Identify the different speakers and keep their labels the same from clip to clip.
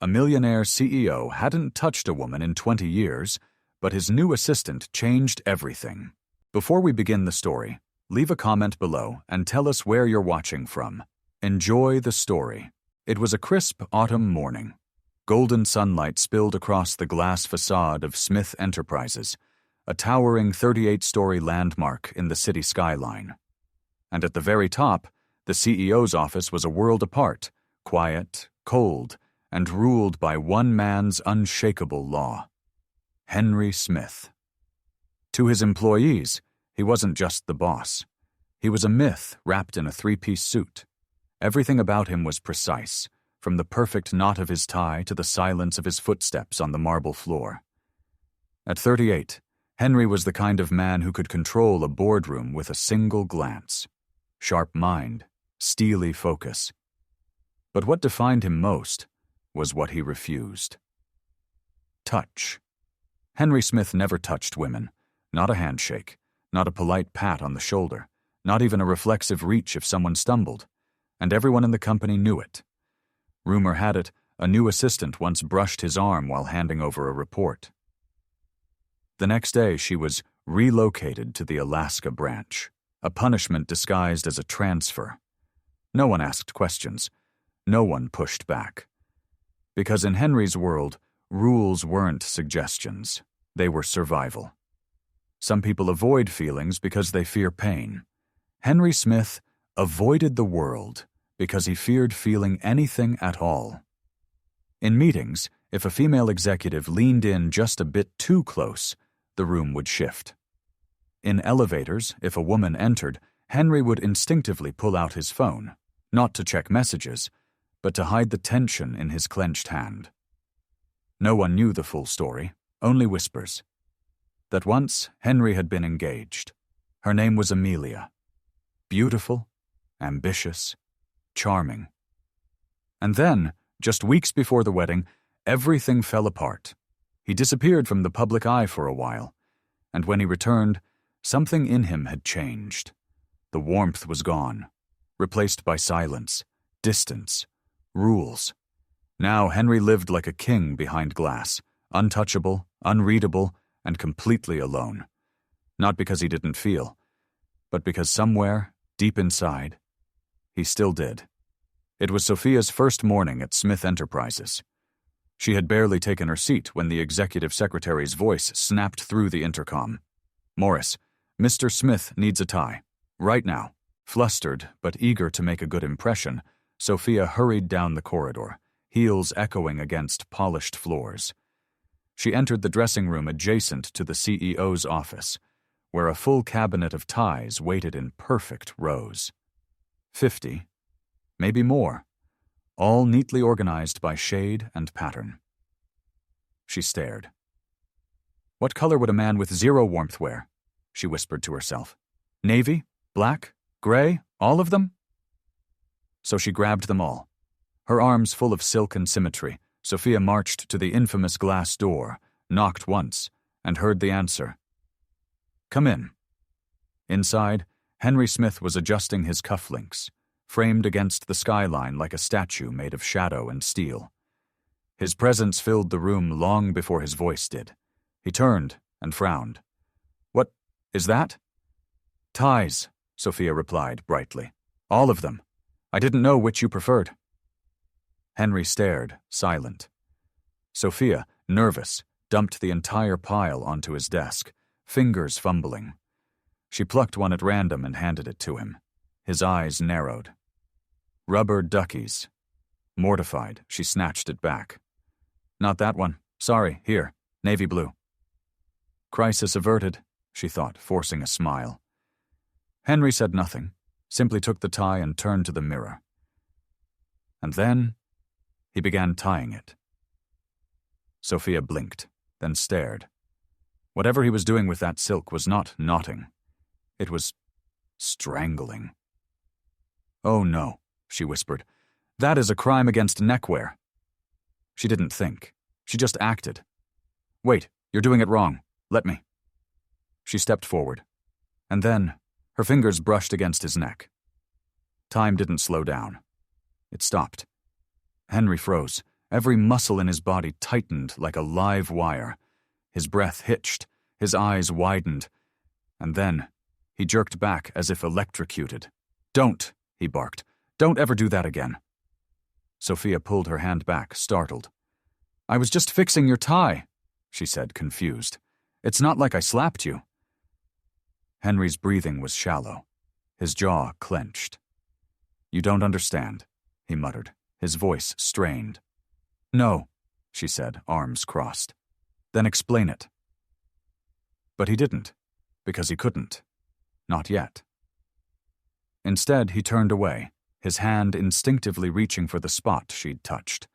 Speaker 1: A millionaire CEO hadn't touched a woman in 20 years, but his new assistant changed everything. Before we begin the story, leave a comment below and tell us where you're watching from. Enjoy the story. It was a crisp autumn morning. Golden sunlight spilled across the glass facade of Smith Enterprises, a towering 38-story landmark in the city skyline. And at the very top, the CEO's office was a world apart, quiet, cold, and ruled by one man's unshakable law: Henry Smith. To his employees, he wasn't just the boss. He was a myth wrapped in a three-piece suit. Everything about him was precise, from the perfect knot of his tie to the silence of his footsteps on the marble floor. At 38, Henry was the kind of man who could control a boardroom with a single glance. Sharp mind, steely focus. But what defined him most was what he refused. Touch. Henry Smith never touched women. Not a handshake, not a polite pat on the shoulder, not even a reflexive reach if someone stumbled. And everyone in the company knew it. Rumor had it, a new assistant once brushed his arm while handing over a report. The next day, she was relocated to the Alaska branch, a punishment disguised as a transfer. No one asked questions. No one pushed back. Because in Henry's world, rules weren't suggestions. They were survival. Some people avoid feelings because they fear pain. Henry Smith avoided the world because he feared feeling anything at all. In meetings, if a female executive leaned in just a bit too close, the room would shift. In elevators, if a woman entered, Henry would instinctively pull out his phone, not to check messages, but to hide the tension in his clenched hand. No one knew the full story, only whispers. That once Henry had been engaged. Her name was Amelia. Beautiful, ambitious, charming. And then, just weeks before the wedding, everything fell apart. He disappeared from the public eye for a while, and when he returned, something in him had changed. The warmth was gone, replaced by silence, distance, rules. Now Henry lived like a king behind glass, untouchable, unreadable, and completely alone. Not because he didn't feel, but because somewhere, deep inside, he still did. It was Sophia's first morning at Smith Enterprises. She had barely taken her seat when the executive secretary's voice snapped through the intercom. "Morris, Mr. Smith needs a tie. Right now." Flustered, but eager to make a good impression, Sophia hurried down the corridor, heels echoing against polished floors. She entered the dressing room adjacent to the CEO's office, where a full cabinet of ties waited in perfect rows. 50, maybe more, all neatly organized by shade and pattern. She stared. What color would a man with zero warmth wear? She whispered to herself. Navy? Black? Gray? All of them? So she grabbed them all. Her arms full of silk and symmetry, Sophia marched to the infamous glass door, knocked once, and heard the answer. "Come in." Inside, Henry Smith was adjusting his cufflinks, framed against the skyline like a statue made of shadow and steel. His presence filled the room long before his voice did. He turned and frowned. "What is that?" "Ties," Sophia replied brightly. "All of them. I didn't know which you preferred." Henry stared, silent. Sophia, nervous, dumped the entire pile onto his desk, fingers fumbling. She plucked one at random and handed it to him. His eyes narrowed. "Rubber duckies." Mortified, she snatched it back. "Not that one. Sorry, here, navy blue." Crisis averted, she thought, forcing a smile. Henry said nothing, simply took the tie and turned to the mirror. And then he began tying it. Sophia blinked, then stared. Whatever he was doing with that silk was not knotting. It was strangling. "Oh no," she whispered. "That is a crime against neckwear." She didn't think. She just acted. "Wait, you're doing it wrong. Let me." She stepped forward. And then her fingers brushed against his neck. Time didn't slow down. It stopped. Henry froze, Every muscle in his body tightened like a live wire. His breath hitched, his eyes widened, and then he jerked back as if electrocuted. "Don't," he barked. "Don't ever do that again." Sophia pulled her hand back, startled. "I was just fixing your tie," she said, confused. "It's not like I slapped you." Henry's breathing was shallow. His jaw clenched. "You don't understand," he muttered, his voice strained. "No," she said, arms crossed. "Then explain it." But he didn't, because he couldn't. Not yet. Instead, he turned away, his hand instinctively reaching for the spot she'd touched,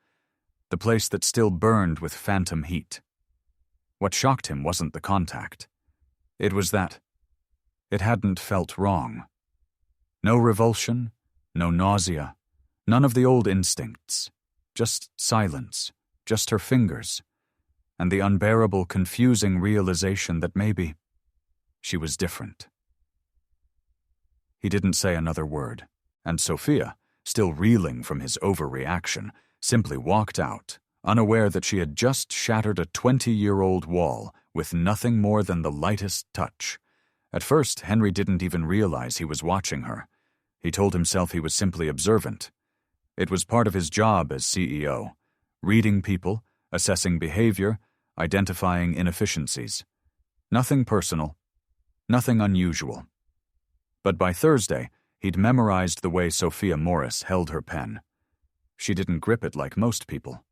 Speaker 1: the place that still burned with phantom heat. What shocked him wasn't the contact. It was that it hadn't felt wrong. No revulsion, no nausea, none of the old instincts. Just silence, just her fingers, and the unbearable, confusing realization that maybe she was different. He didn't say another word, and Sophia, still reeling from his overreaction, simply walked out, unaware that she had just shattered a 20-year-old wall with nothing more than the lightest touch. At first, Henry didn't even realize he was watching her. He told himself he was simply observant. It was part of his job as CEO, reading people, assessing behavior, identifying inefficiencies. Nothing personal, nothing unusual. But by Thursday, he'd memorized the way Sophia Morris held her pen. She didn't grip it like most people.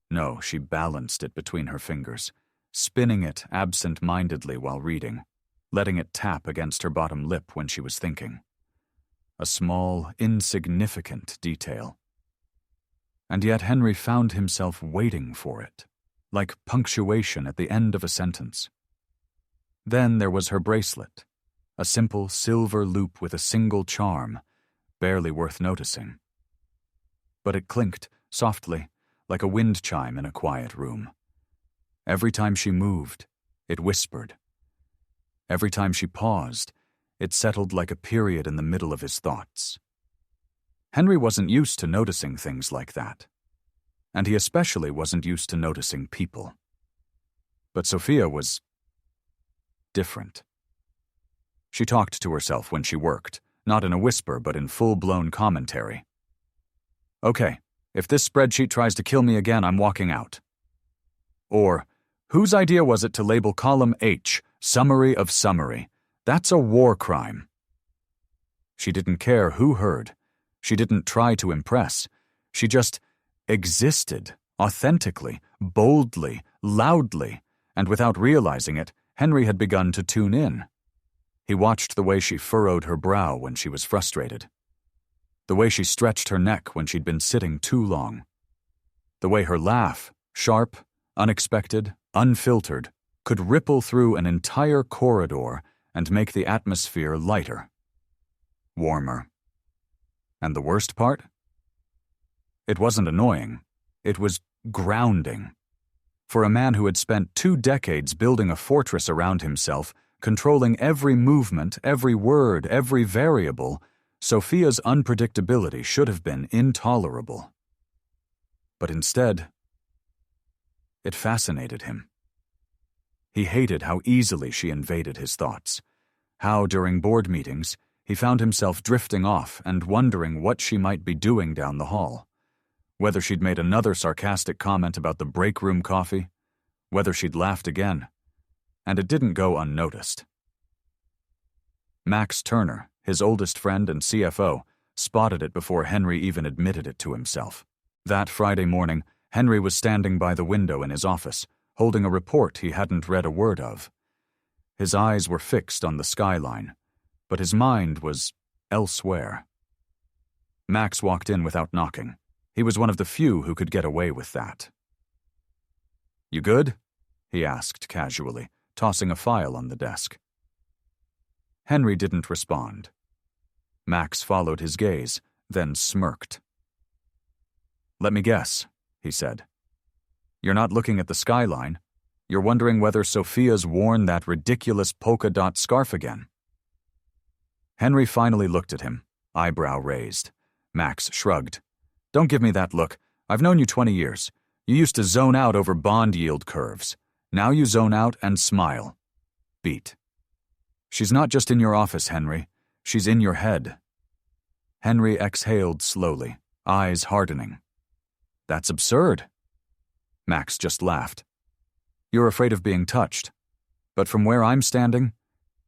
Speaker 1: No, she balanced it between her fingers, spinning it absent-mindedly while reading, letting it tap against her bottom lip when she was thinking. A small, insignificant detail. And yet Henry found himself waiting for it, like punctuation at the end of a sentence. Then there was her bracelet, a simple silver loop with a single charm, barely worth noticing. But it clinked, softly, like a wind chime in a quiet room. Every time she moved, it whispered. Every time she paused, it settled like a period in the middle of his thoughts. Henry wasn't used to noticing things like that, and he especially wasn't used to noticing people. But Sophia was different. She talked to herself when she worked, not in a whisper but in full-blown commentary. "Okay, if this spreadsheet tries to kill me again, I'm walking out." Or, "Whose idea was it to label column H, summary of summary? That's a war crime." She didn't care who heard. She didn't try to impress. She just existed, authentically, boldly, loudly, and without realizing it, Henry had begun to tune in. He watched the way she furrowed her brow when she was frustrated. The way she stretched her neck when she'd been sitting too long. The way her laugh, sharp, unexpected, unfiltered, could ripple through an entire corridor and make the atmosphere lighter, warmer. And the worst part? It wasn't annoying. It was grounding. For a man who had spent 2 decades building a fortress around himself, controlling every movement, every word, every variable, Sophia's unpredictability should have been intolerable. But instead, it fascinated him. He hated how easily she invaded his thoughts, how during board meetings he found himself drifting off and wondering what she might be doing down the hall, whether she'd made another sarcastic comment about the break room coffee, whether she'd laughed again, and it didn't go unnoticed. Max Turner, his oldest friend and CFO, spotted it before Henry even admitted it to himself. That Friday morning, Henry was standing by the window in his office, holding a report he hadn't read a word of. His eyes were fixed on the skyline, but his mind was elsewhere. Max walked in without knocking. He was one of the few who could get away with that. "You good?" he asked casually, tossing a file on the desk. Henry didn't respond. Max followed his gaze, then smirked. "Let me guess," he said. "You're not looking at the skyline. You're wondering whether Sophia's worn that ridiculous polka dot scarf again." Henry finally looked at him, eyebrow raised. Max shrugged. "Don't give me that look. I've known you 20 years. You used to zone out over bond yield curves. Now you zone out and smile. Beat. She's not just in your office, Henry. She's in your head. Henry exhaled slowly, eyes hardening. That's absurd. Max just laughed. You're afraid of being touched. But from where I'm standing,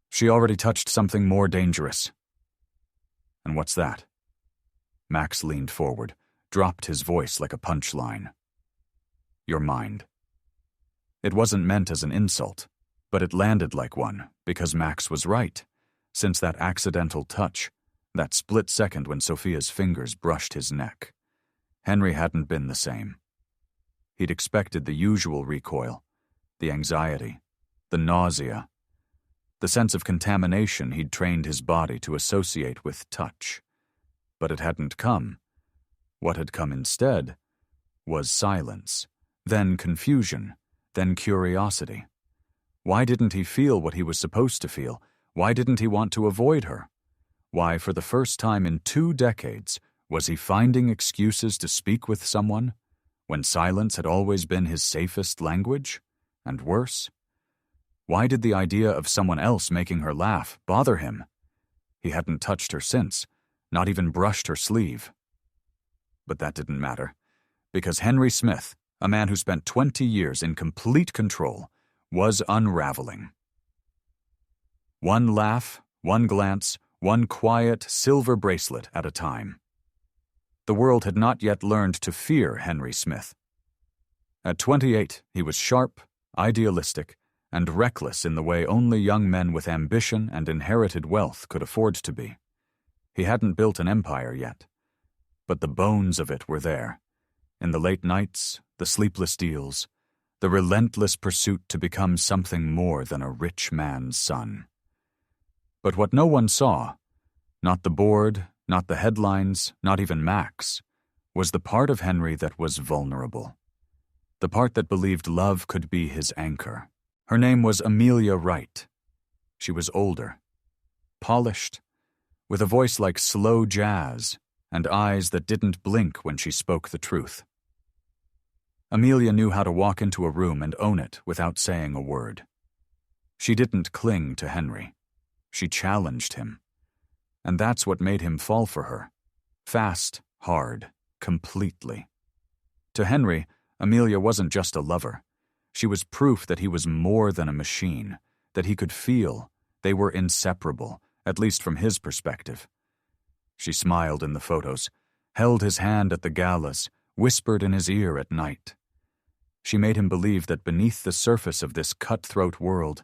Speaker 1: she already touched something more dangerous. And what's that? Max leaned forward, dropped his voice like a punchline. Your mind. It wasn't meant as an insult, but it landed like one, because Max was right. Since that accidental touch, that split second when Sophia's fingers brushed his neck, Henry hadn't been the same. He'd expected the usual recoil, the anxiety, the nausea, the sense of contamination he'd trained his body to associate with touch. But it hadn't come. What had come instead was silence, then confusion, then curiosity. Why didn't he feel what he was supposed to feel? Why didn't he want to avoid her? Why, for the first time in 2 decades, was he finding excuses to speak with someone, when silence had always been his safest language? And worse? Why did the idea of someone else making her laugh bother him? He hadn't touched her since, not even brushed her sleeve. But that didn't matter, because Henry Smith, a man who spent 20 years in complete control, was unraveling. One laugh, one glance, one quiet silver bracelet at a time. The world had not yet learned to fear Henry Smith. At 28, he was sharp, idealistic, and reckless in the way only young men with ambition and inherited wealth could afford to be. He hadn't built an empire yet, but the bones of it were there. In the late nights, the sleepless deals, the relentless pursuit to become something more than a rich man's son. But what no one saw, not the board, not the headlines, not even Max, was the part of Henry that was vulnerable. The part that believed love could be his anchor. Her name was Amelia Wright. She was older, polished, with a voice like slow jazz and eyes that didn't blink when she spoke the truth. Amelia knew how to walk into a room and own it without saying a word. She didn't cling to Henry. She challenged him. And that's what made him fall for her. Fast, hard, completely. To Henry, Amelia wasn't just a lover. She was proof that he was more than a machine, that he could feel. They were inseparable, at least from his perspective. She smiled in the photos, held his hand at the galas, whispered in his ear at night. She made him believe that beneath the surface of this cutthroat world,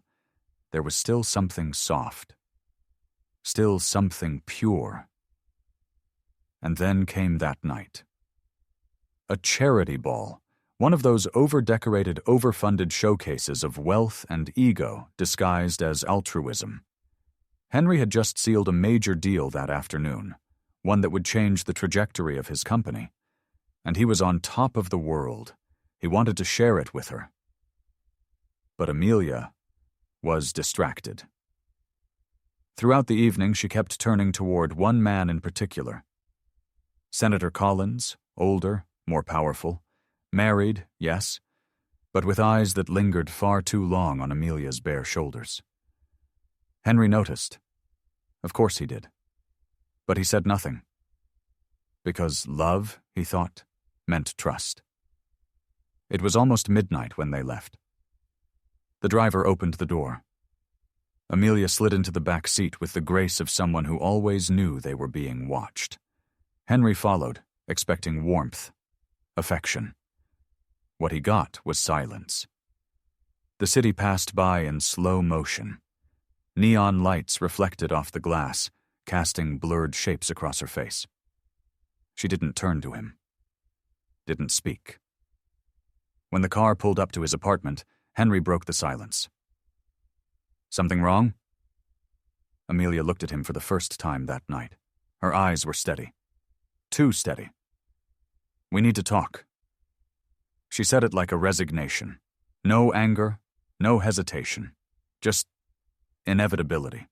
Speaker 1: there was still something soft, still something pure. And then came that night. A charity ball, one of those over-decorated, overfunded showcases of wealth and ego disguised as altruism. Henry had just sealed a major deal that afternoon, one that would change the trajectory of his company. And he was on top of the world. He wanted to share it with her. But Amelia was distracted. Throughout the evening, she kept turning toward one man in particular. Senator Collins, older, more powerful, married, yes, but with eyes that lingered far too long on Amelia's bare shoulders. Henry noticed. Of course he did. But he said nothing. Because love, he thought, meant trust. It was almost midnight when they left. The driver opened the door. Amelia slid into the back seat with the grace of someone who always knew they were being watched. Henry followed, expecting warmth, affection. What he got was silence. The city passed by in slow motion. Neon lights reflected off the glass, casting blurred shapes across her face. She didn't turn to him. Didn't speak. When the car pulled up to his apartment, Henry broke the silence. Something wrong? Amelia looked at him for the first time that night. Her eyes were steady. Too steady. We need to talk. She said it like a resignation. No anger, no hesitation. Just inevitability.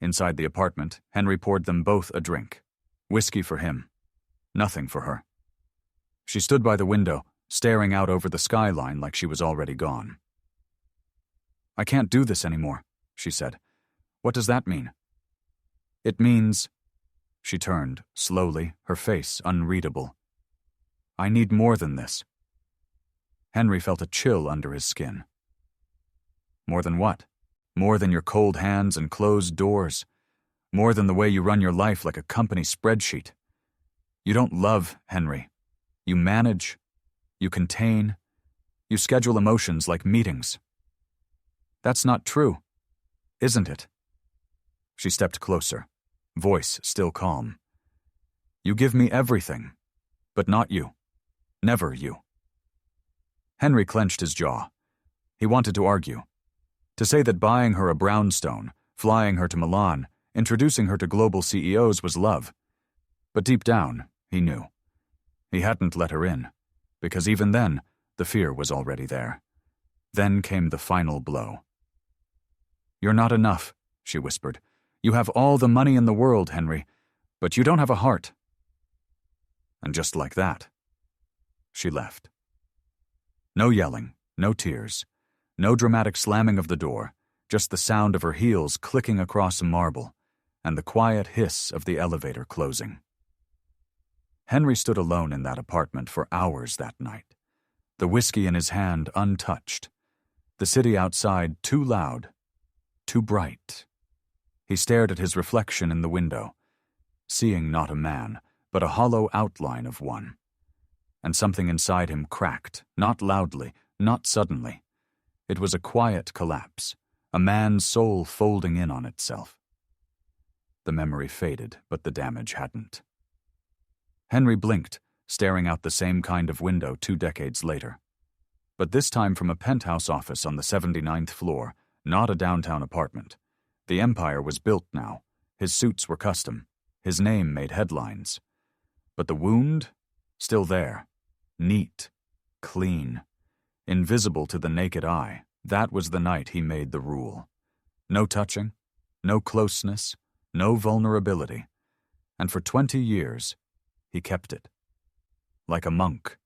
Speaker 1: Inside the apartment, Henry poured them both a drink. Whiskey for him. Nothing for her. She stood by the window, staring out over the skyline like she was already gone. "I can't do this anymore," she said. "What does that mean?" "It means—" She turned, slowly, her face unreadable. "I need more than this." Henry felt a chill under his skin. "More than what? More than your cold hands and closed doors? More than the way you run your life like a company spreadsheet? You don't love, Henry. You manage. You contain. You schedule emotions like meetings. That's not true, isn't it?" She stepped closer, voice still calm. "You give me everything, but not you. Never you." Henry clenched his jaw. He wanted to argue. To say that buying her a brownstone, flying her to Milan, introducing her to global CEOs was love. But deep down, he knew. He hadn't let her in, because even then, the fear was already there. Then came the final blow. "You're not enough," she whispered. "You have all the money in the world, Henry, but you don't have a heart." And just like that, she left. No yelling, no tears, no dramatic slamming of the door, just the sound of her heels clicking across marble, and the quiet hiss of the elevator closing. Henry stood alone in that apartment for hours that night, the whiskey in his hand untouched, the city outside too loud, too bright. He stared at his reflection in the window, seeing not a man, but a hollow outline of one. And something inside him cracked, not loudly, not suddenly. It was a quiet collapse, a man's soul folding in on itself. The memory faded, but the damage hadn't. Henry blinked, staring out the same kind of window 2 decades later. But this time from a penthouse office on the 79th floor, not a downtown apartment. The empire was built now. His suits were custom. His name made headlines. But the wound? Still there. Neat. Clean. Invisible to the naked eye. That was the night he made the rule. No touching. No closeness. No vulnerability. And for 20 years, he kept it. Like a monk.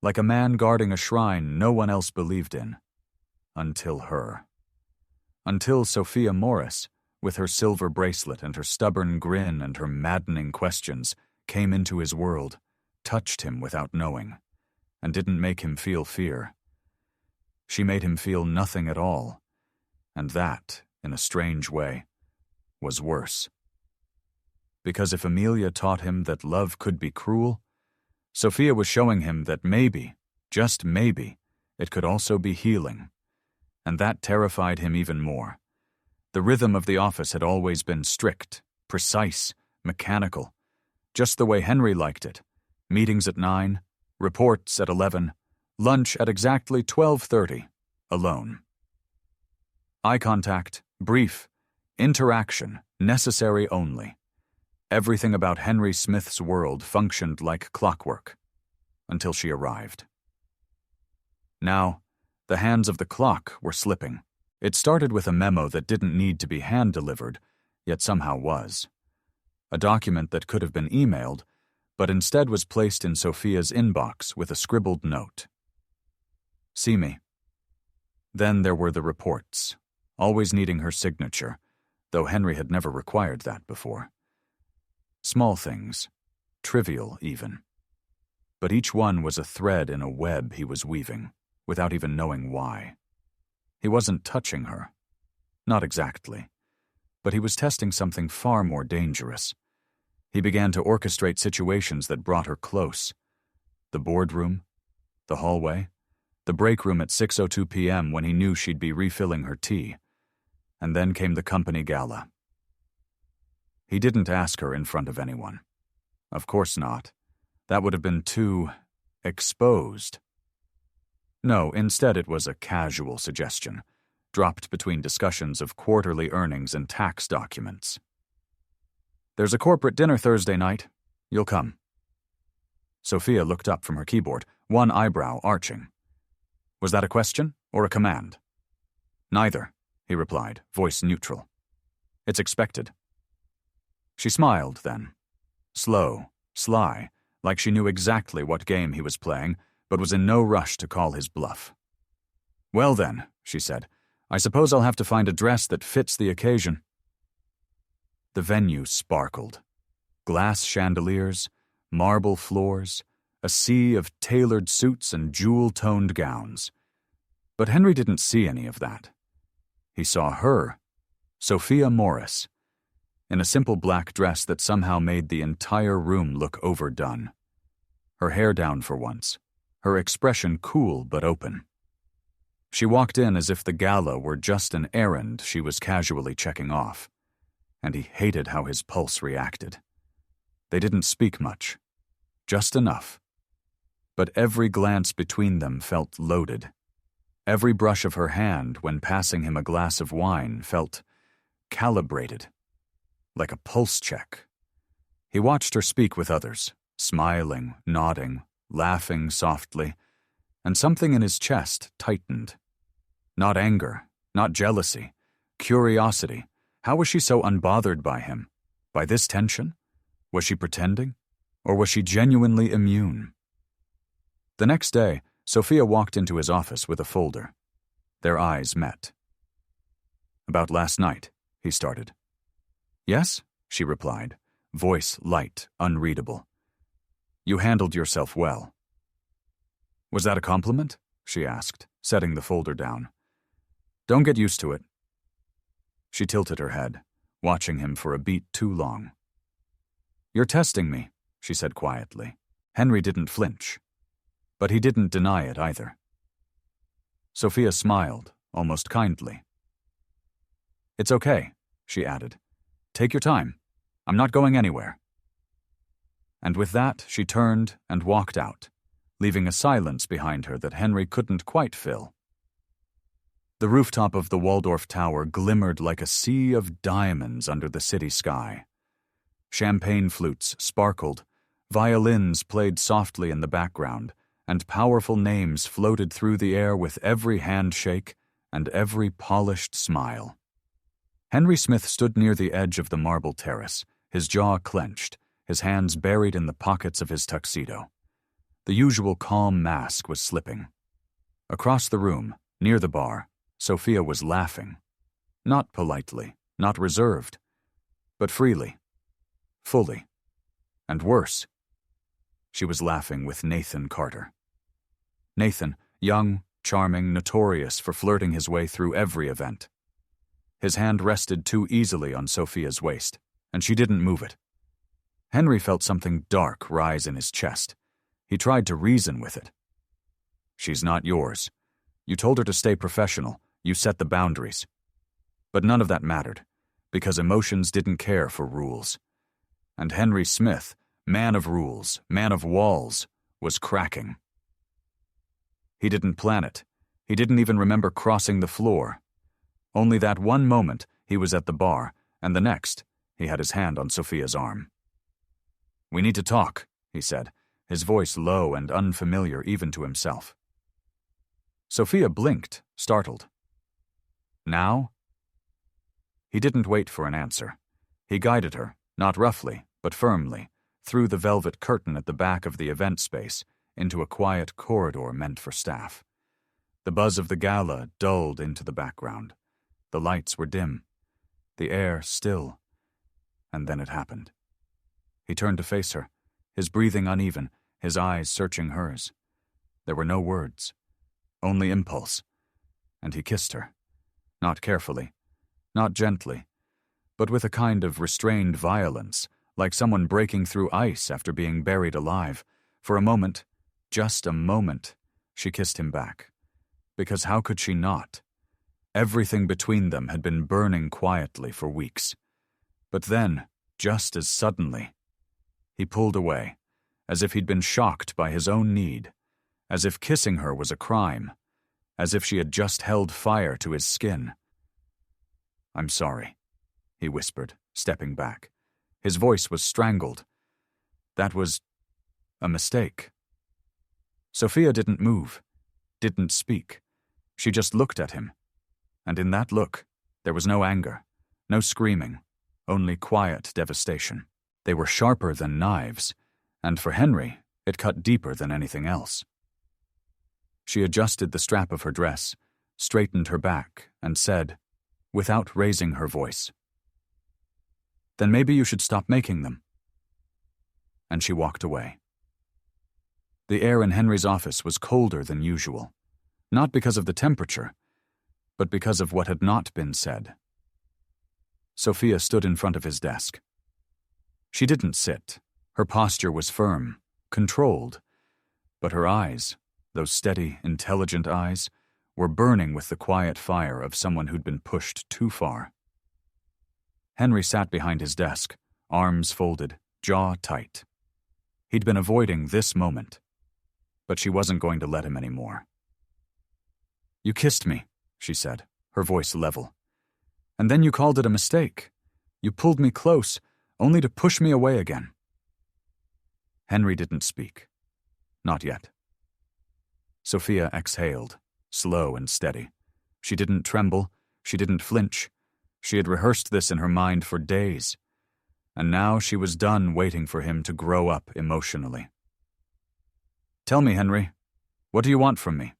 Speaker 1: Like a man guarding a shrine no one else believed in. Until her. Until Sophia Morris, with her silver bracelet and her stubborn grin and her maddening questions, came into his world, touched him without knowing, and didn't make him feel fear. She made him feel nothing at all, and that, in a strange way, was worse. Because if Amelia taught him that love could be cruel, Sophia was showing him that maybe, just maybe, it could also be healing. And that terrified him even more. The rhythm of the office had always been strict, precise, mechanical, just the way Henry liked it. Meetings at 9, reports at 11, lunch at exactly 12:30, alone. Eye contact, brief, interaction, necessary only. Everything about Henry Smith's world functioned like clockwork, until she arrived. Now, the hands of the clock were slipping. It started with a memo that didn't need to be hand-delivered, yet somehow was. A document that could have been emailed, but instead was placed in Sophia's inbox with a scribbled note. "See me." Then there were the reports, always needing her signature, though Henry had never required that before. Small things, trivial even. But each one was a thread in a web he was weaving, without even knowing why. He wasn't touching her. Not exactly. But he was testing something far more dangerous. He began to orchestrate situations that brought her close. The boardroom, the hallway, the break room at 6:02 p.m. when he knew she'd be refilling her tea. And then came the company gala. He didn't ask her in front of anyone. Of course not. That would have been too exposed. No, instead it was a casual suggestion, dropped between discussions of quarterly earnings and tax documents. "There's a corporate dinner Thursday night. You'll come." Sophia looked up from her keyboard, one eyebrow arching. Was that a question or a command? "Neither," he replied, voice neutral. "It's expected." She smiled then. Slow, sly, like she knew exactly what game he was playing, but was in no rush to call his bluff. "Well then," she said, "I suppose I'll have to find a dress that fits the occasion." The venue sparkled. Glass chandeliers, marble floors, a sea of tailored suits and jewel-toned gowns. But Henry didn't see any of that. He saw her, Sophia Morris, in a simple black dress that somehow made the entire room look overdone. Her hair down for once, her expression cool but open. She walked in as if the gala were just an errand she was casually checking off, and he hated how his pulse reacted. They didn't speak much, just enough. But every glance between them felt loaded. Every brush of her hand when passing him a glass of wine felt calibrated, like a pulse check. He watched her speak with others, smiling, nodding, laughing softly, and something in his chest tightened. Not anger, not jealousy, curiosity. How was she so unbothered by him? By this tension? Was she pretending? Or was she genuinely immune? The next day, Sophia walked into his office with a folder. Their eyes met. "About last night," he started. "Yes," she replied, voice light, unreadable. "You handled yourself well." "Was that a compliment?" she asked, setting the folder down. "Don't get used to it." She tilted her head, watching him for a beat too long. "You're testing me," she said quietly. Henry didn't flinch, but he didn't deny it either. Sophia smiled, almost kindly. "It's okay," she added. "Take your time. I'm not going anywhere." And with that, she turned and walked out, leaving a silence behind her that Henry couldn't quite fill. The rooftop of the Waldorf Tower glimmered like a sea of diamonds under the city sky. Champagne flutes sparkled, violins played softly in the background, and powerful names floated through the air with every handshake and every polished smile. Henry Smith stood near the edge of the marble terrace, his jaw clenched, his hands buried in the pockets of his tuxedo. The usual calm mask was slipping. Across the room, near the bar, Sophia was laughing. Not politely, not reserved, but freely, fully, and worse. She was laughing with Nathan Carter. Nathan, young, charming, notorious for flirting his way through every event. His hand rested too easily on Sophia's waist, and she didn't move it. Henry felt something dark rise in his chest. He tried to reason with it. "She's not yours. You told her to stay professional. You set the boundaries." But none of that mattered, because emotions didn't care for rules. And Henry Smith, man of rules, man of walls, was cracking. He didn't plan it. He didn't even remember crossing the floor. Only that one moment he was at the bar, and the next he had his hand on Sophia's arm. "We need to talk," he said, his voice low and unfamiliar even to himself. Sophia blinked, startled. "Now?" He didn't wait for an answer. He guided her, not roughly, but firmly, through the velvet curtain at the back of the event space, into a quiet corridor meant for staff. The buzz of the gala dulled into the background. The lights were dim, the air still. And then it happened. He turned to face her, his breathing uneven, his eyes searching hers. There were no words, only impulse, and he kissed her, not carefully, not gently, but with a kind of restrained violence, like someone breaking through ice after being buried alive. For a moment, just a moment, she kissed him back. Because how could she not? Everything between them had been burning quietly for weeks. But then, just as suddenly, he pulled away, as if he'd been shocked by his own need, as if kissing her was a crime, as if she had just held fire to his skin. "I'm sorry," he whispered, stepping back. His voice was strangled. "That was a mistake." Sophia didn't move, didn't speak. She just looked at him. And in that look, there was no anger, no screaming, only quiet devastation. They were sharper than knives, And for Henry, it cut deeper than anything else. She adjusted the strap of her dress, straightened her back, and said, without raising her voice, "Then maybe you should stop making them." And she walked away. The air in Henry's office was colder than usual, not because of the temperature, but because of what had not been said. Sophia stood in front of his desk. She didn't sit. Her posture was firm, controlled, but her eyes, those steady, intelligent eyes, were burning with the quiet fire of someone who'd been pushed too far. Henry sat behind his desk, arms folded, jaw tight. He'd been avoiding this moment, but she wasn't going to let him anymore. "You kissed me," she said, her voice level. "And then you called it a mistake. You pulled me close, only to push me away again." Henry didn't speak. Not yet. Sophia exhaled, slow and steady. She didn't tremble. She didn't flinch. She had rehearsed this in her mind for days, and now she was done waiting for him to grow up emotionally. "Tell me, Henry, what do you want from me?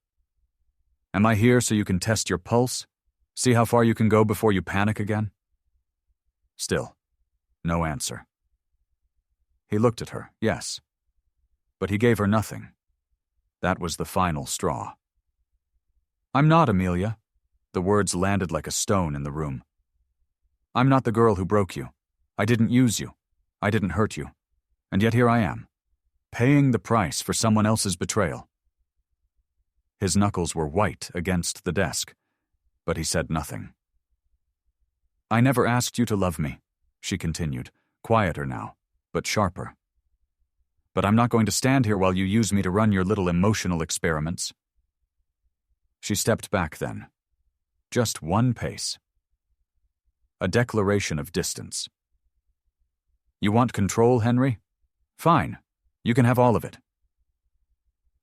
Speaker 1: Am I here so you can test your pulse? See how far you can go before you panic again?" Still, no answer. He looked at her, yes, but he gave her nothing. That was the final straw. "I'm not Amelia." The words landed like a stone in the room. "I'm not the girl who broke you. I didn't use you. I didn't hurt you. And yet here I am, paying the price for someone else's betrayal." His knuckles were white against the desk, but he said nothing. "I never asked you to love me," she continued, quieter now, but sharper. "But I'm not going to stand here while you use me to run your little emotional experiments." She stepped back then. Just one pace. A declaration of distance. "You want control, Henry? Fine. You can have all of it."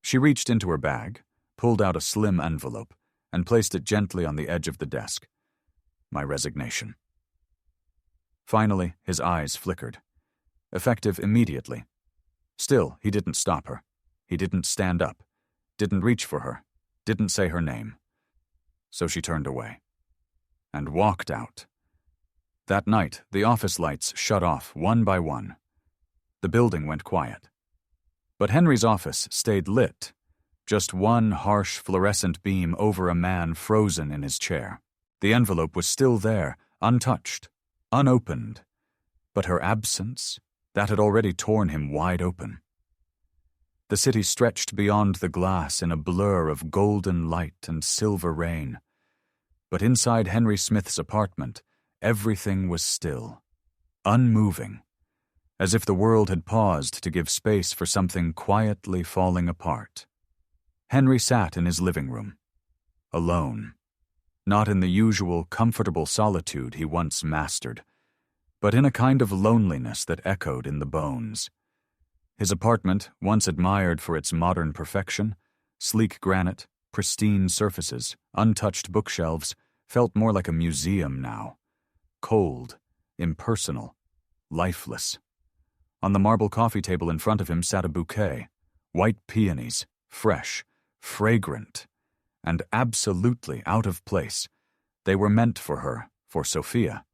Speaker 1: She reached into her bag, pulled out a slim envelope, and placed it gently on the edge of the desk. "My resignation." Finally, his eyes flickered. Effective immediately. Still, he didn't stop her. He didn't stand up, didn't reach for her, didn't say her name. So she turned away. And walked out. That night, the office lights shut off one by one. The building went quiet. But Henry's office stayed lit. Just one harsh fluorescent beam over a man frozen in his chair. The envelope was still there, untouched, unopened. But her absence, that had already torn him wide open. The city stretched beyond the glass in a blur of golden light and silver rain. But inside Henry Smith's apartment, everything was still, unmoving, as if the world had paused to give space for something quietly falling apart. Henry sat in his living room, alone, not in the usual comfortable solitude he once mastered, but in a kind of loneliness that echoed in the bones. His apartment, once admired for its modern perfection, sleek granite, pristine surfaces, untouched bookshelves, felt more like a museum now. Cold, impersonal, lifeless. On the marble coffee table in front of him sat a bouquet, white peonies, fresh, fragrant, and absolutely out of place. They were meant for her, for Sophia.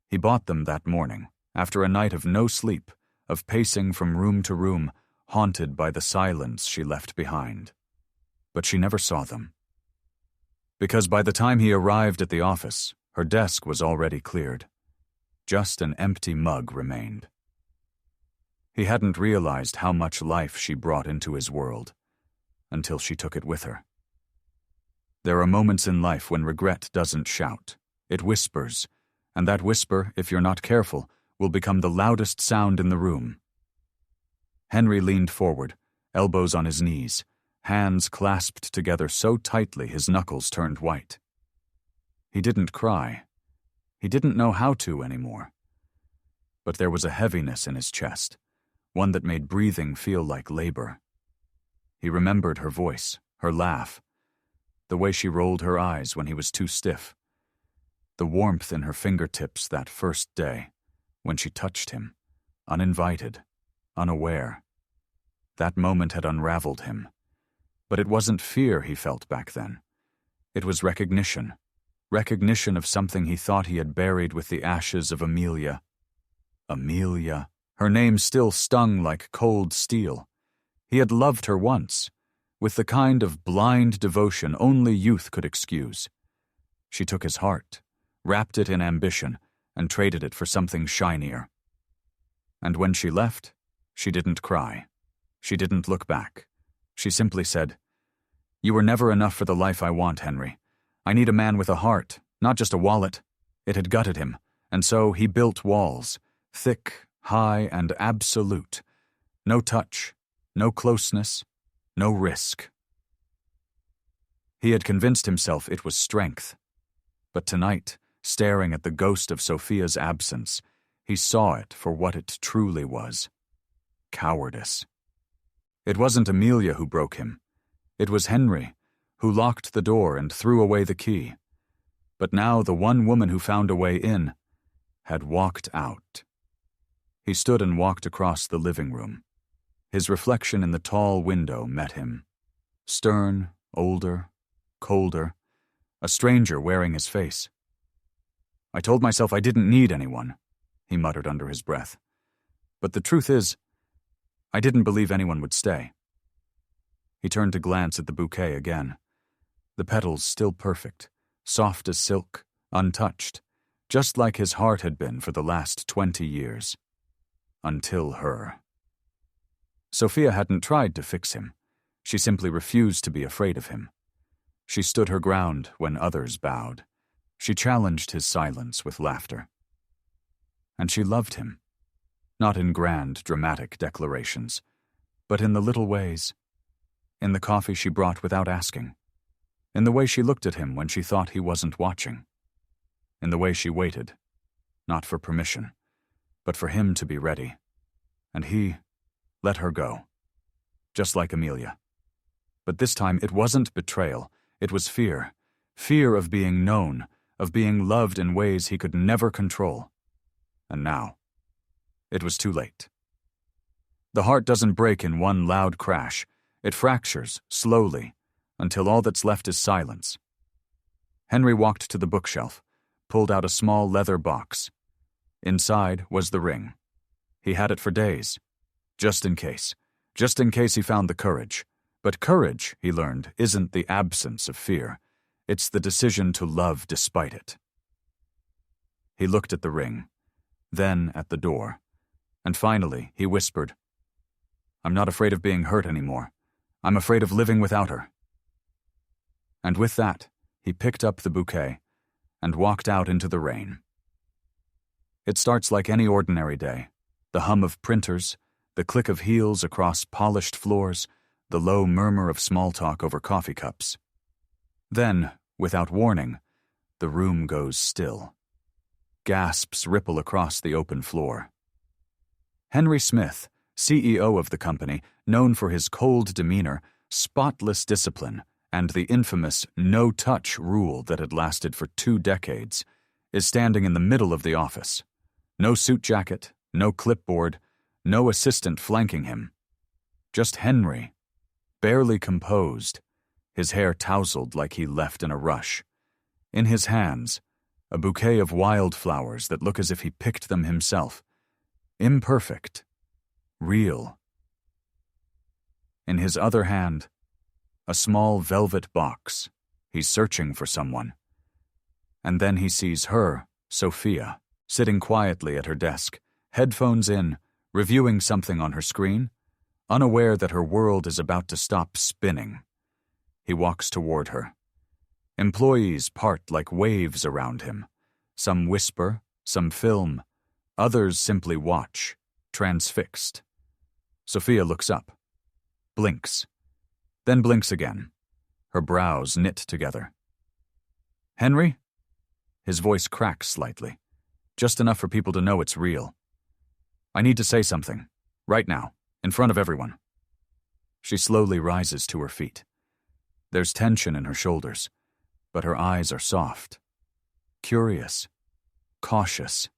Speaker 1: He bought them that morning, after a night of no sleep, of pacing from room to room, haunted by the silence she left behind. But she never saw them. Because by the time he arrived at the office, her desk was already cleared. Just an empty mug remained. He hadn't realized how much life she brought into his world, until she took it with her. There are moments in life when regret doesn't shout. It whispers, and that whisper, if you're not careful, will become the loudest sound in the room. Henry leaned forward, elbows on his knees, hands clasped together so tightly his knuckles turned white. He didn't cry. He didn't know how to anymore. But there was a heaviness in his chest, one that made breathing feel like labor. He remembered her voice, her laugh, the way she rolled her eyes when he was too stiff, the warmth in her fingertips that first day, when she touched him, uninvited, unaware, That moment had unraveled him. But it wasn't fear he felt back then. It was recognition. Recognition of something he thought he had buried with the ashes of Amelia. Amelia. Her name still stung like cold steel. He had loved her once, with the kind of blind devotion only youth could excuse. She took his heart, wrapped it in ambition, and traded it for something shinier. And when she left, she didn't cry. She didn't look back. She simply said, "You were never enough for the life I want, Henry. I need a man with a heart, not just a wallet." It had gutted him, and so he built walls, thick, high, and absolute. No touch, no closeness, no risk. He had convinced himself it was strength. But tonight, staring at the ghost of Sophia's absence, he saw it for what it truly was. Cowardice. It wasn't Amelia who broke him. It was Henry, who locked the door and threw away the key. But now the one woman who found a way in had walked out. He stood and walked across the living room. His reflection in the tall window met him. Stern, older, colder, a stranger wearing his face. "I told myself I didn't need anyone," he muttered under his breath. "But the truth is, I didn't believe anyone would stay." He turned to glance at the bouquet again. The petals still perfect, soft as silk, untouched, just like his heart had been for the last 20 years. Until her. Sophia hadn't tried to fix him. She simply refused to be afraid of him. She stood her ground when others bowed. She challenged his silence with laughter. And she loved him, not in grand, dramatic declarations, but in the little ways, in the coffee she brought without asking, in the way she looked at him when she thought he wasn't watching, in the way she waited, not for permission, but for him to be ready. And he let her go, just like Amelia. But this time it wasn't betrayal, it was fear. Fear of being known, of being loved in ways he could never control. And now, it was too late. The heart doesn't break in one loud crash. It fractures, slowly, until all that's left is silence. Henry walked to the bookshelf, pulled out a small leather box. Inside was the ring. He had it for days, just in case he found the courage. But courage, he learned, isn't the absence of fear. It's the decision to love despite it. He looked at the ring, then at the door, and finally he whispered, "I'm not afraid of being hurt anymore. I'm afraid of living without her." And with that, he picked up the bouquet and walked out into the rain. It starts like any ordinary day. The hum of printers, the click of heels across polished floors, the low murmur of small talk over coffee cups. Then, without warning, the room goes still. Gasps ripple across the open floor. Henry Smith, CEO of the company, known for his cold demeanor, spotless discipline, and the infamous no-touch rule that had lasted for 2 decades, is standing in the middle of the office. No suit jacket, no clipboard, no assistant flanking him. Just Henry, barely composed, his hair tousled like he left in a rush. In his hands, a bouquet of wildflowers that look as if he picked them himself. Imperfect. Real. In his other hand, a small velvet box. He's searching for someone. And then he sees her, Sophia, sitting quietly at her desk, headphones in, reviewing something on her screen, unaware that her world is about to stop spinning. He walks toward her. Employees part like waves around him. Some whisper, some film, others simply watch, transfixed. Sophia looks up, blinks, then blinks again, her brows knit together. "Henry?" His voice cracks slightly, just enough for people to know it's real. "I need to say something, right now, in front of everyone." She slowly rises to her feet. There's tension in her shoulders, but her eyes are soft, curious, cautious.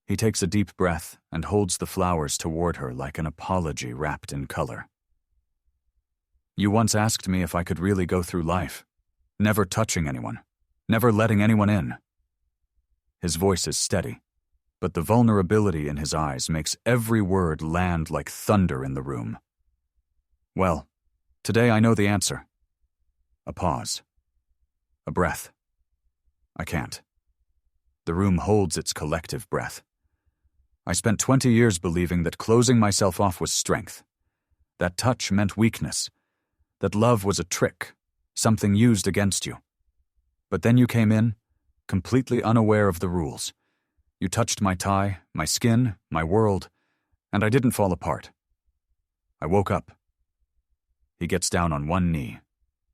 Speaker 1: He takes a deep breath and holds the flowers toward her like an apology wrapped in color. You once asked me if I could really go through life, never touching anyone, never letting anyone in. His voice is steady, but the vulnerability in his eyes makes every word land like thunder in the room. Well, today I know the answer. A pause. A breath. I can't. The room holds its collective breath. I spent 20 years believing that closing myself off was strength, that touch meant weakness, that love was a trick, something used against you. But then you came in, completely unaware of the rules. You touched my tie, my skin, my world, and I didn't fall apart. I woke up. He gets down on one knee.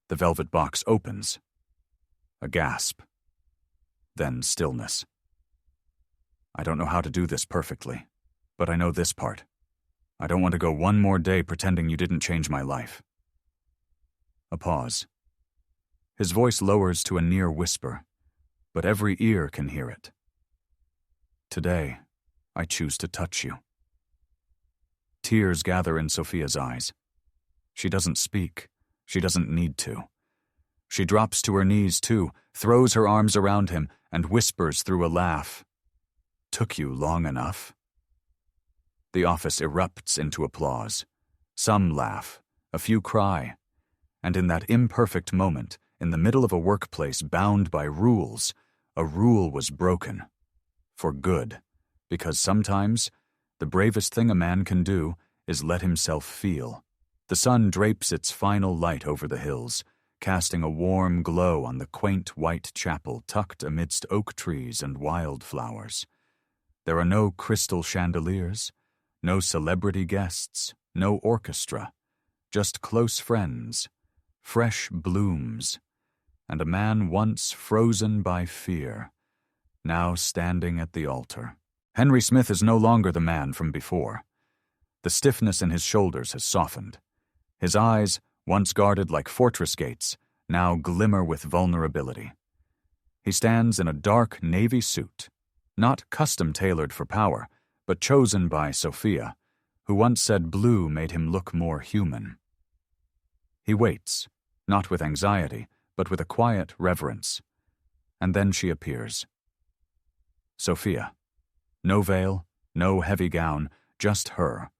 Speaker 1: The velvet box opens. A gasp. Then stillness. I don't know how to do this perfectly, but I know this part. I don't want to go one more day pretending you didn't change my life. A pause. His voice lowers to a near whisper, but every ear can hear it. Today, I choose to touch you. Tears gather in Sophia's eyes. She doesn't speak. She doesn't need to. She drops to her knees too, throws her arms around him, and whispers through a laugh. Took you long enough? The office erupts into applause. Some laugh, a few cry. And in that imperfect moment, in the middle of a workplace bound by rules, a rule was broken. For good. Because sometimes, the bravest thing a man can do is let himself feel. The sun drapes its final light over the hills, casting a warm glow on the quaint white chapel tucked amidst oak trees and wildflowers. There are no crystal chandeliers, no celebrity guests, no orchestra, just close friends, fresh blooms, and a man once frozen by fear, now standing at the altar. Henry Smith is no longer the man from before. The stiffness in his shoulders has softened. His eyes, once guarded like fortress gates, now glimmer with vulnerability. He stands in a dark navy suit, not custom-tailored for power, but chosen by Sophia, who once said blue made him look more human. He waits, not with anxiety, but with a quiet reverence. And then she appears. Sophia. No veil, no heavy gown, just her,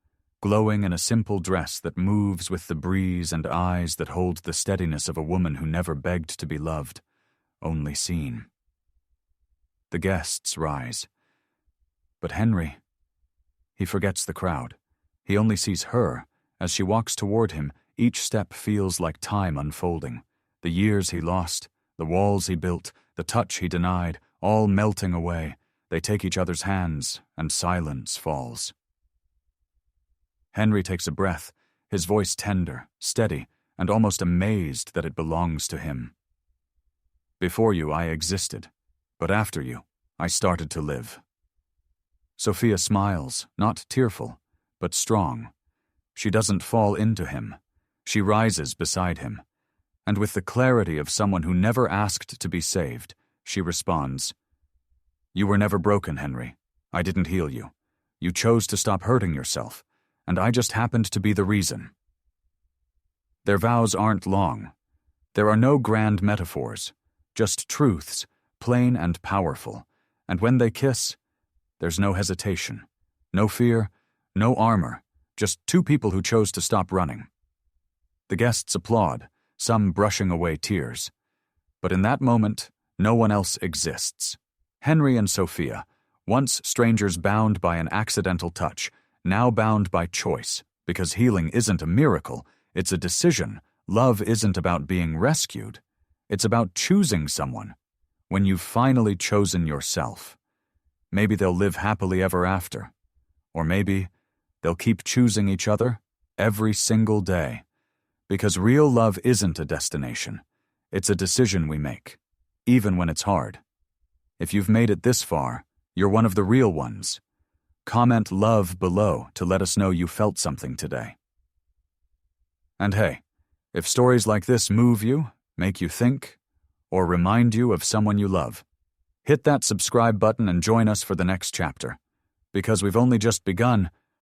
Speaker 1: glowing in a simple dress that moves with the breeze and eyes that hold the steadiness of a woman who never begged to be loved, only seen. The guests rise. But Henry, he forgets the crowd. He only sees her. As she walks toward him, each step feels like time unfolding. The years he lost, the walls he built, the touch he denied, all melting away. They take each other's hands, and silence falls. Henry takes a breath, his voice tender, steady, and almost amazed that it belongs to him. Before you, I existed, but after you, I started to live. Sophia smiles, not tearful, but strong. She doesn't fall into him. She rises beside him. And with the clarity of someone who never asked to be saved, she responds, "You were never broken, Henry. I didn't heal you. You chose to stop hurting yourself, and I just happened to be the reason." Their vows aren't long. There are no grand metaphors, just truths, plain and powerful. And when they kiss, there's no hesitation, no fear, no armor, just two people who chose to stop running. The guests applaud, some brushing away tears. But in that moment, no one else exists. Henry and Sophia, once strangers bound by an accidental touch, now bound by choice, because healing isn't a miracle, it's a decision. Love isn't about being rescued. It's about choosing someone. When you've finally chosen yourself, maybe they'll live happily ever after. Or maybe they'll keep choosing each other every single day. Because real love isn't a destination. It's a decision we make, even when it's hard. If you've made it this far, you're one of the real ones. Comment love below to let us know you felt something today. And hey, if stories like this move you, make you think, or remind you of someone you love, hit that subscribe button and join us for the next chapter. because we've only just begun.